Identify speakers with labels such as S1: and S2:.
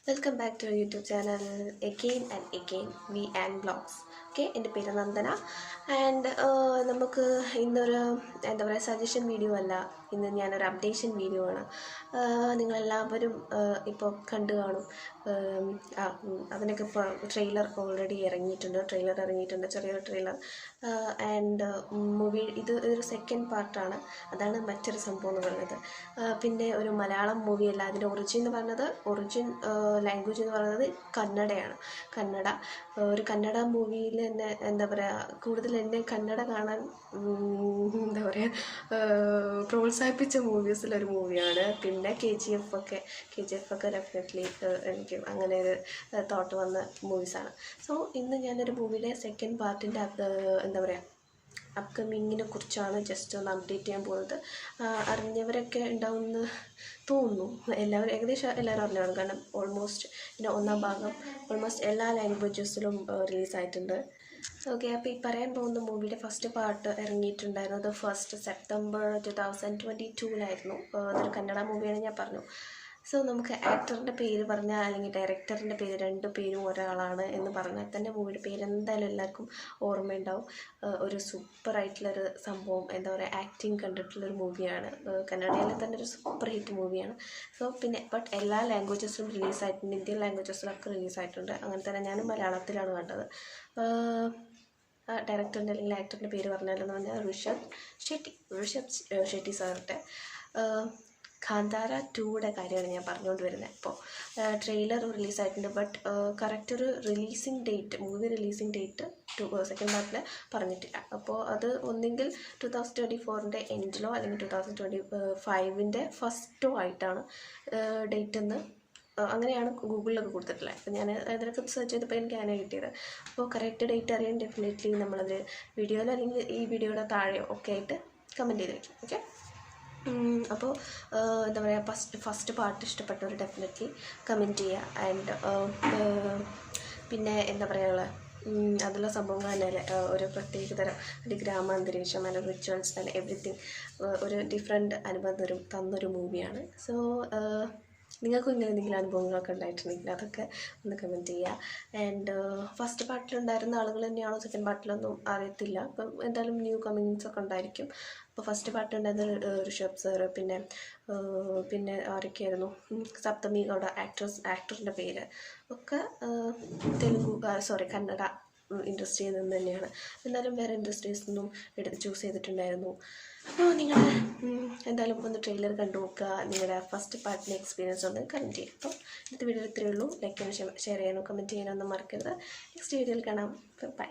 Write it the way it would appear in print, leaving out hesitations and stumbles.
S1: Welcome back to YouTube channel again and again we and blogs. Okay, എൻ്റെ പേര് Nandana. And നമുക്ക് ഇന്നൊരു എന്താ പറയുക സജഷൻ വീഡിയോ അല്ല, ഇന്ന് ഞാനൊരു അപ്ഡേഷൻ വീഡിയോ ആണ്. നിങ്ങളെല്ലാവരും ഇപ്പോൾ കണ്ടു കാണും. അതിനൊക്കെ ഇപ്പോൾ ട്രെയിലർ ഓൾറെഡി ഇറങ്ങിയിട്ടുണ്ട്, ചെറിയൊരു ട്രെയിലർ. ആൻഡ് മൂവി ഇതൊരു സെക്കൻഡ് പാർട്ടാണ്. അതാണ് മറ്റൊരു സംഭവം എന്ന് പറയുന്നത്. പിന്നെ ഒരു മലയാളം മൂവിയല്ല, അതിൻ്റെ ഒറിജിൻ ലാംഗ്വേജ് എന്ന് പറയുന്നത് കന്നഡയാണ്. ഒരു കന്നഡ മൂവിയിൽ തന്നെ എന്താ പറയുക, കൂടുതൽ എന്നെ കന്നഡ കാണാൻ എന്താ പറയുക പ്രോത്സാഹിപ്പിച്ച മൂവീസിലൊരു മൂവിയാണ്. പിന്നെ കെ ജി എഫ് ഒക്കെ ഡെഫിനറ്റ്ലി എനിക്ക് അങ്ങനെ ഒരു തോട്ട് വന്ന മൂവീസാണ്. സോ ഇന്ന് ഞാനൊരു മൂവിയുടെ സെക്കൻഡ് പാർട്ടിൻ്റെ എന്താ പറയുക അപ്കമിങ്ങിനെ കുറിച്ചാണ് ജസ്റ്റ് ഒന്ന് അപ്ഡേറ്റ് ചെയ്യാൻ പോകുന്നത്. അറിഞ്ഞവരൊക്കെ ഉണ്ടാവുമെന്ന് തോന്നുന്നു. ഏകദേശം എല്ലാവരും അറിഞ്ഞാണ്, കാരണം ഓൾമോസ്റ്റ് ഇതിൻ്റെ ഒന്നാം ഭാഗം ഓൾമോസ്റ്റ് എല്ലാ ലാംഗ്വേജസിലും റിലീസായിട്ടുണ്ട്. ഓക്കെ, അപ്പോൾ ഈ പറയാൻ പോകുന്ന മൂവിയുടെ ഫസ്റ്റ് പാർട്ട് ഇറങ്ങിയിട്ടുണ്ടായിരുന്നത് 1 സെപ്റ്റംബർ 2022 അതൊരു കന്നഡ മൂവിയാണ് ഞാൻ പറഞ്ഞു. സോ നമുക്ക് ആക്ടറിൻ്റെ പേര് പറഞ്ഞാൽ, അല്ലെങ്കിൽ ഡയറക്ടറിൻ്റെ പേര്, രണ്ടു പേരും ഒരാളാണ് എന്ന് പറഞ്ഞാൽ തന്നെ മൂവിയുടെ പേര് എന്തായാലും എല്ലാവർക്കും ഓർമ്മയുണ്ടാവും. ഒരു സൂപ്പറായിട്ടുള്ളൊരു സംഭവം, എന്താ പറയുക, ആക്ടിങ് കണ്ടിട്ടുള്ളൊരു മൂവിയാണ്. കന്നഡയിലെ തന്നെ ഒരു സൂപ്പർ ഹിറ്റ് മൂവിയാണ്. സോ പിന്നെ ബട്ട് എല്ലാ ലാംഗ്വേജസിലും റിലീസായിട്ടുണ്ട്, ഇന്ത്യൻ ലാംഗ്വേജസിലൊക്കെ റിലീസായിട്ടുണ്ട്. അങ്ങനെ തന്നെ ഞാനും മലയാളത്തിലാണ് കണ്ടത്. ഡയറക്ടറിൻ്റെ അല്ലെങ്കിൽ ആക്ടറിൻ്റെ പേര് പറഞ്ഞാലെന്ന് പറഞ്ഞാൽ ഋഷഭ് ഷെട്ടി സാറിൻ്റെ കാന്താര 2യുടെ കാര്യമാണ് ഞാൻ പറഞ്ഞുകൊണ്ട് വരുന്നത്. അപ്പോൾ ട്രെയിലർ റിലീസായിട്ടുണ്ട്, ബട്ട് കറക്റ്റ് ഒരു മൂവി റിലീസിങ് ഡേറ്റ് സെക്കൻഡ് പാർട്ടിൽ പറഞ്ഞിട്ടില്ല. അപ്പോൾ അത് ഒന്നെങ്കിൽ 2024 എൻഡിലോ അല്ലെങ്കിൽ 2025 ഫസ്റ്റോ ആയിട്ടാണ് ഡേറ്റ് എന്ന് അങ്ങനെയാണ് ഗൂഗിളിലൊക്കെ കൊടുത്തിട്ടുള്ളത്. അപ്പോൾ ഞാൻ അതിനൊക്കെ സെർച്ച് ചെയ്തപ്പോൾ എനിക്ക് അങ്ങനെ കിട്ടിയത്. അപ്പോൾ കറക്റ്റ് ഡേറ്റ് അറിയാൻ ഡെഫിനറ്റ്ലി നമ്മളത് വീഡിയോയിലോ അല്ലെങ്കിൽ ഈ വീഡിയോയുടെ താഴെയോ ഒക്കെ ആയിട്ട് കമൻറ്റ് ചെയ്ത് വയ്ക്കും. ഓക്കെ, അപ്പോൾ എന്താ പറയുക, ഫസ്റ്റ് പാർട്ട് ഇഷ്ടപ്പെട്ടവർ ഡെഫിനറ്റ്ലി കമൻറ്റ് ചെയ്യുക. ആൻഡ് പിന്നെ എന്താ പറയുക, അതിലുള്ള സംഭവങ്ങൾ തന്നെ ഒരു പ്രത്യേകതരം ഒരു ഗ്രാമാന്തരീക്ഷം ആൻഡ് റിച്വൽസ് ആൻഡ് എവറിത്തിങ് ഒരു ഡിഫറെൻറ്റ് അനുഭവം തന്നൊരു മൂവിയാണ്. സോ നിങ്ങൾക്കും ഇങ്ങനെ എന്തെങ്കിലും അനുഭവങ്ങളൊക്കെ ഉണ്ടായിട്ടുണ്ടെങ്കിൽ അതൊക്കെ ഒന്ന് കമൻറ്റ് ചെയ്യുക. ആൻഡ് ഫസ്റ്റ് പാർട്ടിലുണ്ടായിരുന്ന ആളുകൾ തന്നെയാണോ സെക്കൻഡ് പാർട്ടിലൊന്നും അറിയത്തില്ല. അപ്പം എന്തായാലും ന്യൂ കമ്മിങ്സ് ഒക്കെ ഉണ്ടായിരിക്കും. അപ്പോൾ ഫസ്റ്റ് പാർട്ടിലുണ്ടായിരുന്ന ഋഷഭ് സാറ്, പിന്നെ ആരൊക്കെയായിരുന്നു, സപ്തമി ഗൗഡ ആക്ടറിൻ്റെ പേര് ഒക്കെ കന്നഡ ഇൻഡസ്ട്രിയിൽ നിന്ന് തന്നെയാണ്. എന്നാലും വേറെ ഇൻഡസ്ട്രീസിൽ നിന്നും ചൂസ് ചെയ്തിട്ടുണ്ടായിരുന്നു. അപ്പോൾ നിങ്ങൾ എന്തായാലും ഒന്ന് ട്രെയിലർ കണ്ടു നോക്കുക, നിങ്ങളുടെ ഫസ്റ്റ് പാർട്ടിൻ്റെ എക്സ്പീരിയൻസ് ഒന്ന് കമൻറ്റ് ചെയ്യുക. അപ്പോൾ ഇന്നത്തെ വീഡിയോ ഇത്രയേ ഉള്ളൂ. ലൈക്ക് ചെയ്യാനും ഷെയർ ചെയ്യാനും കമൻറ്റ് ചെയ്യാനൊന്നും മറക്കരുത്. നെക്സ്റ്റ് വീഡിയോയിൽ കാണാം. ബൈ.